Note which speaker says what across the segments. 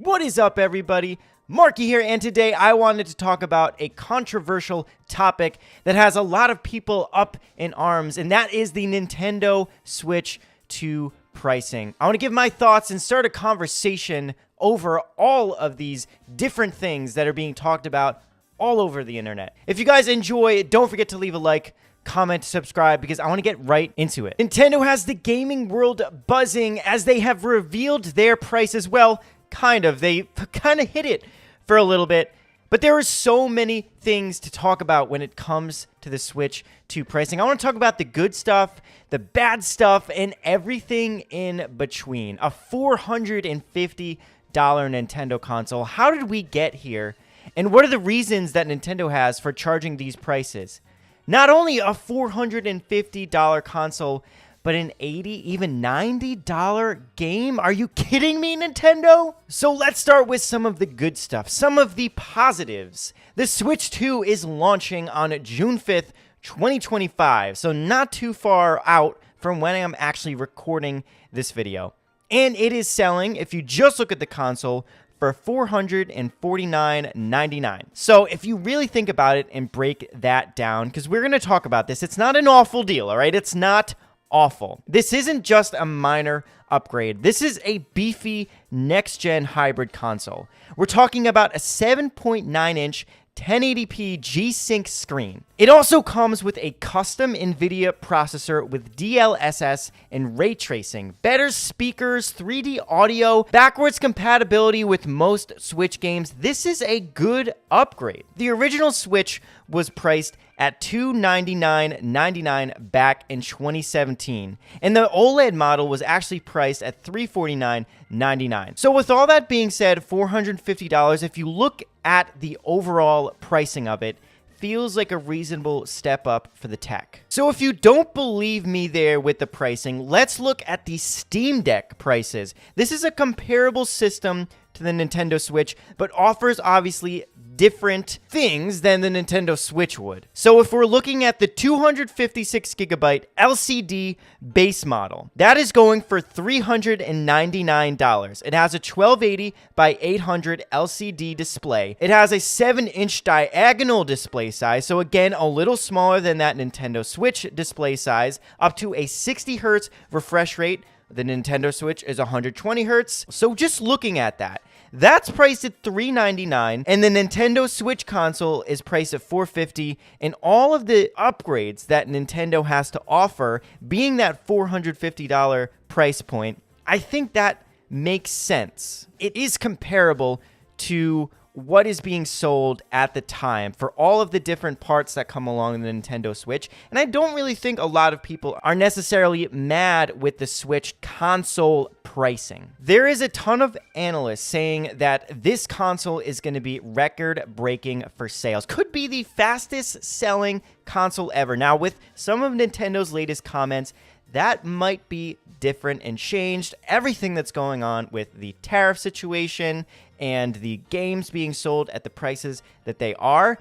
Speaker 1: What is up, everybody? Marky here, and today I wanted to talk about a controversial topic that has a lot of people up in arms, and that is the Nintendo Switch 2 pricing. I want to give my thoughts and start a conversation over all of these different things that are being talked about all over the internet. If you guys enjoy, don't forget to leave a like, comment, subscribe, because I want to get right into it. Nintendo has the gaming world buzzing as they have revealed their price as well. They kind of hit it for a little bit, but there are so many things to talk about when it comes to the Switch 2 pricing. I want to talk about the good stuff, the bad stuff, and everything in between. A $450 Nintendo console. How did we get here? And what are the reasons that Nintendo has for charging these prices? Not only a $450 console, but an $80, even $90 game? Are you kidding me, Nintendo? So let's start with some of the good stuff, some of the positives. The Switch 2 is launching on June 5th, 2025, so not too far out from when I'm actually recording this video. And it is selling, if you just look at the console, for $449.99. So if you really think about it and break that down, because we're going to talk about this, it's not an awful deal, all right? It's not awful. This isn't just a minor upgrade. This is a beefy next-gen hybrid console. We're talking about a 7.9-inch 1080p G-Sync screen. It also comes with a custom NVIDIA processor with DLSS and ray tracing, better speakers, 3D audio, backwards compatibility with most Switch games. This is a good upgrade. The original Switch was priced at $299.99 back in 2017, and the OLED model was actually priced at $349.99. So with all that being said, $450, if you look at the overall pricing of it, feels like a reasonable step up for the tech. So if you don't believe me there with the pricing, let's look at the Steam Deck prices. This is a comparable system to the Nintendo Switch, but offers obviously different things than the Nintendo Switch would. So if we're looking at the 256 gigabyte LCD base model, that is going for $399. It has a 1280 by 800 LCD display. It has a 7-inch diagonal display size, so again, a little smaller than that Nintendo Switch display size, up to a 60 hertz refresh rate. The Nintendo Switch is 120 hertz. So just looking at that, that's priced at $399, and the Nintendo Switch console is priced at $450, and all of the upgrades that Nintendo has to offer being that $450 price point, I think that makes sense. It is comparable to what is being sold at the time for all of the different parts that come along the Nintendo Switch. And I don't really think a lot of people are necessarily mad with the Switch console pricing. There is a ton of analysts saying that this console is going to be record-breaking for sales. Could be the fastest selling console ever. Now, with some of Nintendo's latest comments, that might be different and changed. Everything that's going on with the tariff situation and the games being sold at the prices that they are,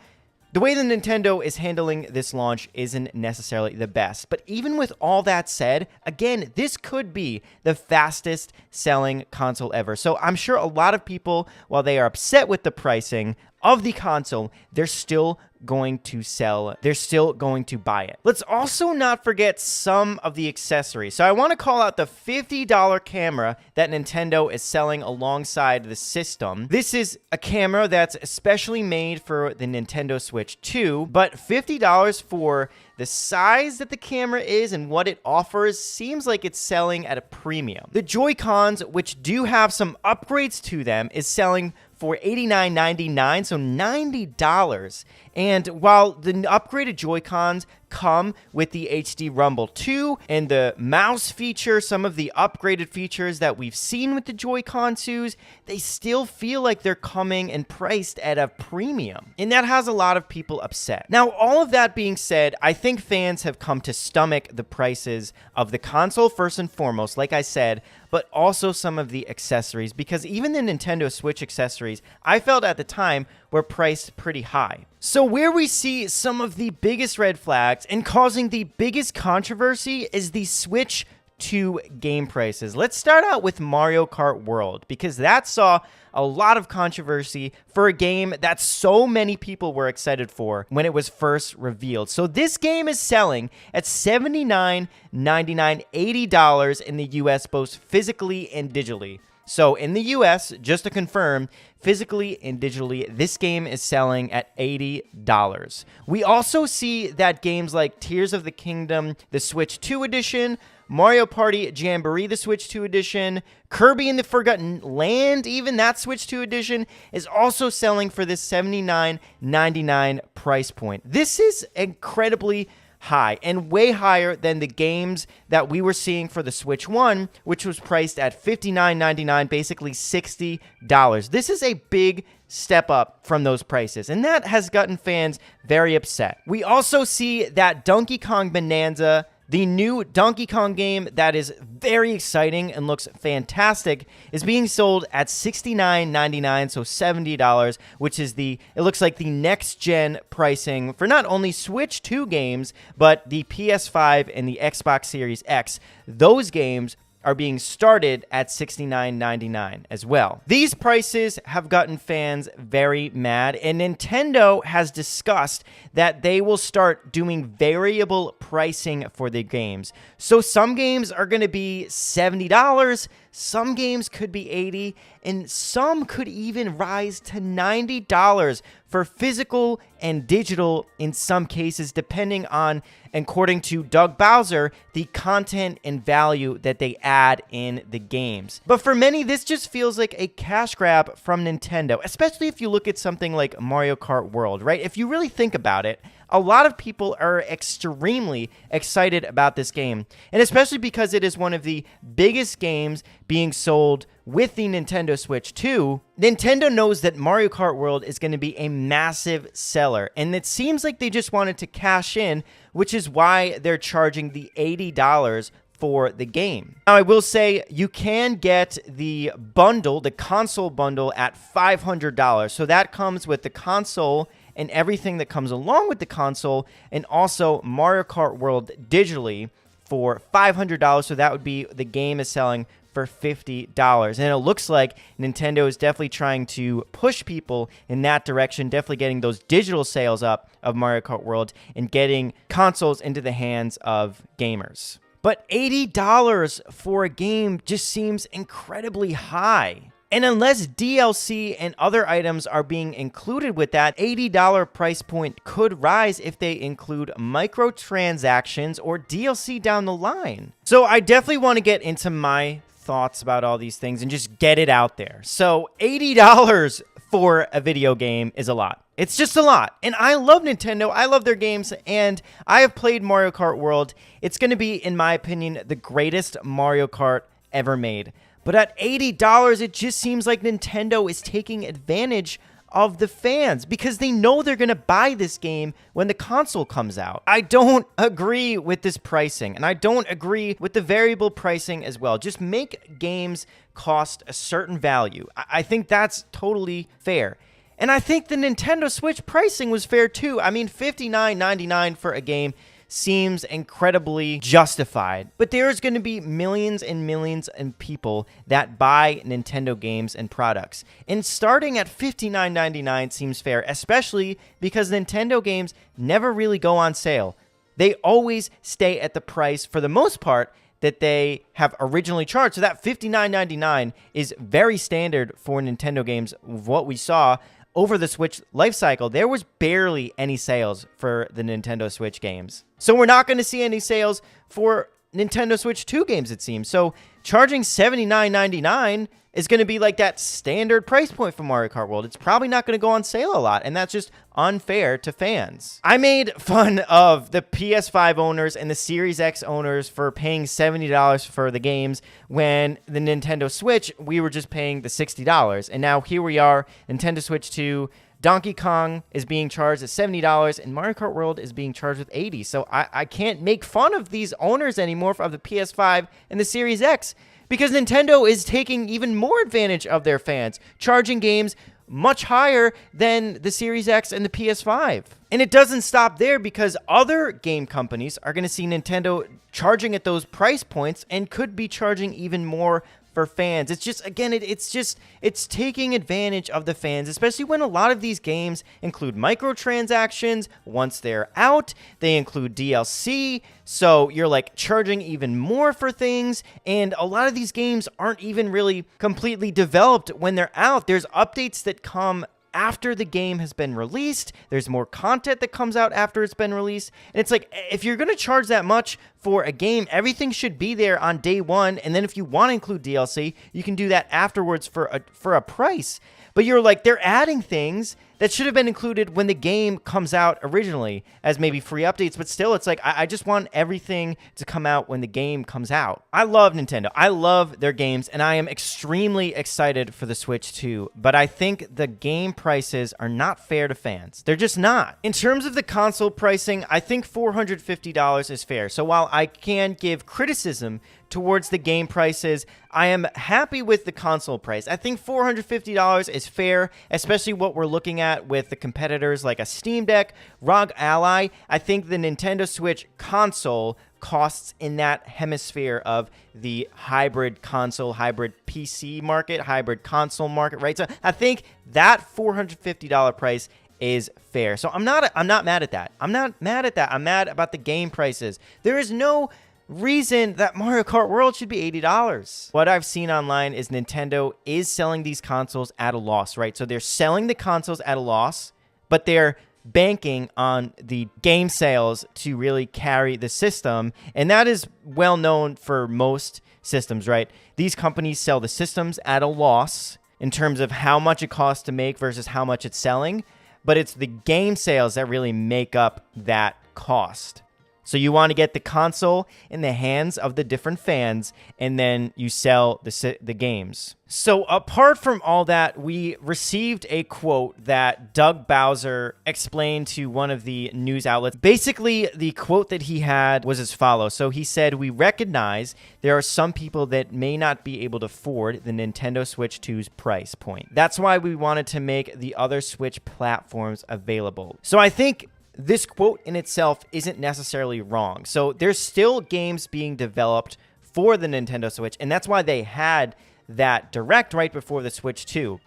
Speaker 1: the way that Nintendo is handling this launch isn't necessarily the best. But even with all that said, again, this could be the fastest selling console ever. So I'm sure a lot of people, while they are upset with the pricing of the console, they're still going to sell. They're still going to buy it. Let's also not forget some of the accessories. So I want to call out the $50 camera that Nintendo is selling alongside the system. This is a camera that's especially made for the Nintendo Switch 2, but $50 for the size that the camera is and what it offers seems like it's selling at a premium. The Joy-Cons, which do have some upgrades to them, is selling for $89.99, so $90. And while the upgraded Joy-Cons come with the HD Rumble 2 and the mouse feature, some of the upgraded features that we've seen with the Joy-Con 2s, they still feel like they're coming and priced at a premium. And that has a lot of people upset. Now, all of that being said, I think fans have come to stomach the prices of the console first and foremost, like I said, but also some of the accessories, because even the Nintendo Switch accessories, I felt at the time, were priced pretty high. So where we see some of the biggest red flags and causing the biggest controversy is the Switch two game prices. Let's start out with Mario Kart World, because that saw a lot of controversy for a game that so many people were excited for when it was first revealed. So this game is selling at $79.99, $80 in the US, both physically and digitally. So in the US, just to confirm, physically and digitally, this game is selling at $80. We also see that games like Tears of the Kingdom, the Switch 2 edition, Mario Party Jamboree, the Switch 2 edition, Kirby and the Forgotten Land, even that Switch 2 edition, is also selling for this $79.99 price point. This is incredibly high and way higher than the games that we were seeing for the Switch 1, which was priced at $59.99, basically $60. This is a big step up from those prices, and that has gotten fans very upset. We also see that Donkey Kong Bonanza, the new Donkey Kong game that is very exciting and looks fantastic, is being sold at $69.99, so $70, which is it looks like the next-gen pricing for not only Switch 2 games, but the PS5 and the Xbox Series X. Those games are being started at $69.99 as well. These prices have gotten fans very mad, and Nintendo has discussed that they will start doing variable pricing for the games. So some games are going to be $70, some games could be $80, and some could even rise to $90 for physical and digital in some cases, depending on, according to Doug Bowser, the content and value that they add in the games. But for many, this just feels like a cash grab from Nintendo, especially if you look at something like Mario Kart World, right? If you really think about it, a lot of people are extremely excited about this game, and especially because it is one of the biggest games being sold with the Nintendo Switch 2. Nintendo knows that Mario Kart World is going to be a massive seller, and it seems like they just wanted to cash in, which is why they're charging the $80 for the game. Now, I will say you can get the bundle, the console bundle, at $500. So that comes with the console and everything that comes along with the console, and also Mario Kart World digitally for $500. So that would be, the game is selling for $50. And it looks like Nintendo is definitely trying to push people in that direction, definitely getting those digital sales up of Mario Kart World and getting consoles into the hands of gamers. But $80 for a game just seems incredibly high. And unless DLC and other items are being included with that, $80 price point could rise if they include microtransactions or DLC down the line. So I definitely want to get into my thoughts about all these things and just get it out there. So $80 for a video game is a lot. It's just a lot. And I love Nintendo. I love their games, and I have played Mario Kart World. It's going to be, in my opinion, the greatest Mario Kart ever made. But at $80, it just seems like Nintendo is taking advantage of the fans because they know they're going to buy this game when the console comes out. I don't agree with this pricing, and I don't agree with the variable pricing as well. Just make games cost a certain value. I think that's totally fair. And I think the Nintendo Switch pricing was fair too. I mean, $59.99 for a game seems incredibly justified. But there's going to be millions and millions of people that buy Nintendo games and products. And starting at $59.99 seems fair, especially because Nintendo games never really go on sale. They always stay at the price, for the most part, that they have originally charged. So that $59.99 is very standard for Nintendo games. What we saw over the Switch lifecycle, there was barely any sales for the Nintendo Switch games. So we're not going to see any sales for Nintendo Switch 2 games, it seems. So charging $79.99 is going to be like that standard price point for Mario Kart World. It's probably not going to go on sale a lot, and that's just unfair to fans. I made fun of the PS5 owners and the Series X owners for paying $70 for the games when the Nintendo Switch, we were just paying the $60. And now here we are, Nintendo Switch 2, Donkey Kong is being charged at $70, and Mario Kart World is being charged with $80. So I can't make fun of these owners anymore of the PS5 and the Series X, because Nintendo is taking even more advantage of their fans, charging games much higher than the Series X and the PS5. And it doesn't stop there, because other game companies are going to see Nintendo charging at those price points and could be charging even more for fans. It's just, again, it's taking advantage of the fans, especially when a lot of these games include microtransactions. Once they're out, they include DLC, so you're like charging even more for things, and a lot of these games aren't even really completely developed when they're out. There's updates that come after the game has been released. There's more content that comes out after it's been released. And it's like, if you're going to charge that much for a game, everything should be there on day one. And then if you want to include DLC, you can do that afterwards for a price. But you're like, they're adding things that should have been included when the game comes out originally as maybe free updates. But still, it's like, I just want everything to come out when the game comes out. I love Nintendo. I love their games, and I am extremely excited for the Switch 2. But I think the game prices are not fair to fans. They're just not. In terms of the console pricing, I think $450 is fair. So while I can give criticism towards the game prices, I am happy with the console price. I think $450 is fair, especially what we're looking at with the competitors like a Steam Deck, ROG Ally. I think the Nintendo Switch console costs in that hemisphere of the hybrid console, hybrid PC market, hybrid console market, right? So I think that $450 price is fair. So I'm not mad at that. I'm not mad at that. I'm mad about the game prices. There is no reason that Mario Kart World should be $80. What I've seen online is Nintendo is selling these consoles at a loss, right? So they're selling the consoles at a loss, but they're banking on the game sales to really carry the system. And that is well known for most systems, right? These companies sell the systems at a loss in terms of how much it costs to make versus how much it's selling, but it's the game sales that really make up that cost. So you want to get the console in the hands of the different fans, and then you sell the games. So apart from all that, we received a quote that Doug Bowser explained to one of the news outlets. Basically, the quote that he had was as follows. So he said, "We recognize there are some people that may not be able to afford the Nintendo Switch 2's price point. That's why we wanted to make the other Switch platforms available." So I think this quote in itself isn't necessarily wrong. So there's still games being developed for the Nintendo Switch, and that's why they had that direct right before the Switch 2.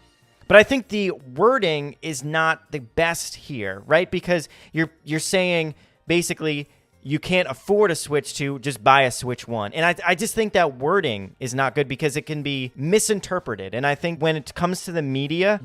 Speaker 1: But I think the wording is not the best here, right? Because you're saying basically you can't afford a Switch 2, just buy a Switch 1. And I just think that wording is not good because it can be misinterpreted. And I think when it comes to the media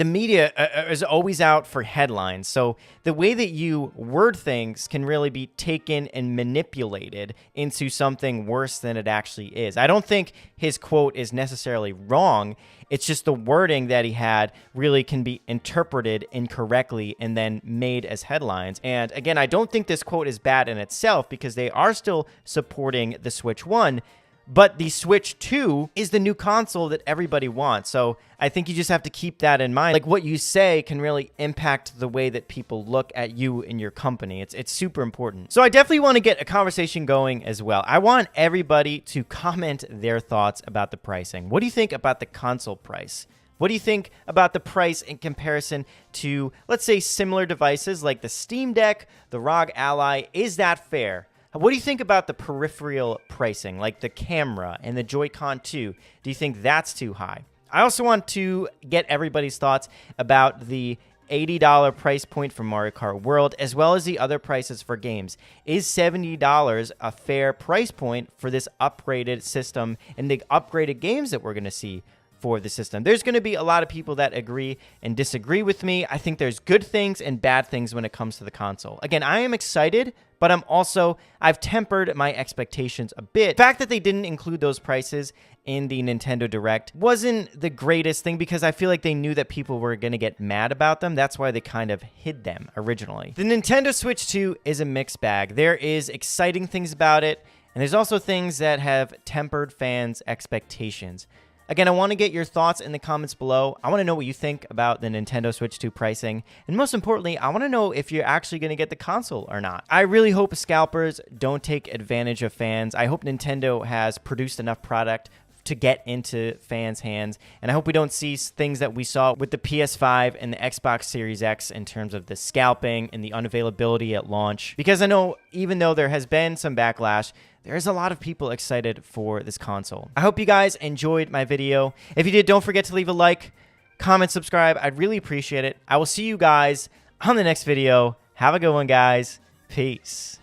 Speaker 1: is always out for headlines. So the way that you word things can really be taken and manipulated into something worse than it actually is. I don't think his quote is necessarily wrong. It's just the wording that he had really can be interpreted incorrectly and then made as headlines. And again, I don't think this quote is bad in itself because they are still supporting the Switch 1, but the Switch 2 is the new console that everybody wants. So I think you just have to keep that in mind. Like, what you say can really impact the way that people look at you and your company. It's super important. So I definitely want to get a conversation going as well. I want everybody to comment their thoughts about the pricing. What do you think about the console price? What do you think about the price in comparison to, let's say, similar devices like the Steam Deck, the ROG Ally? Is that fair? What do you think about the peripheral pricing, like the camera and the Joy-Con 2? Do you think that's too high? I also want to get everybody's thoughts about the $80 price point for Mario Kart World, as well as the other prices for games. Is $70 a fair price point for this upgraded system and the upgraded games that we're going to see for the system? There's going to be a lot of people that agree and disagree with me. I think there's good things and bad things when it comes to the console. Again, I am excited, but I've tempered my expectations a bit. The fact that they didn't include those prices in the Nintendo Direct wasn't the greatest thing because I feel like they knew that people were going to get mad about them. That's why they kind of hid them originally. The Nintendo Switch 2 is a mixed bag. There is exciting things about it, and there's also things that have tempered fans' expectations. Again, I want to get your thoughts in the comments below. I want to know what you think about the Nintendo Switch 2 pricing. And most importantly, I want to know if you're actually going to get the console or not. I really hope scalpers don't take advantage of fans. I hope Nintendo has produced enough product to get into fans' hands. And I hope we don't see things that we saw with the PS5 and the Xbox Series X in terms of the scalping and the unavailability at launch. Because I know even though there has been some backlash, there's a lot of people excited for this console. I hope you guys enjoyed my video. If you did, don't forget to leave a like, comment, subscribe. I'd really appreciate it. I will see you guys on the next video. Have a good one, guys. Peace.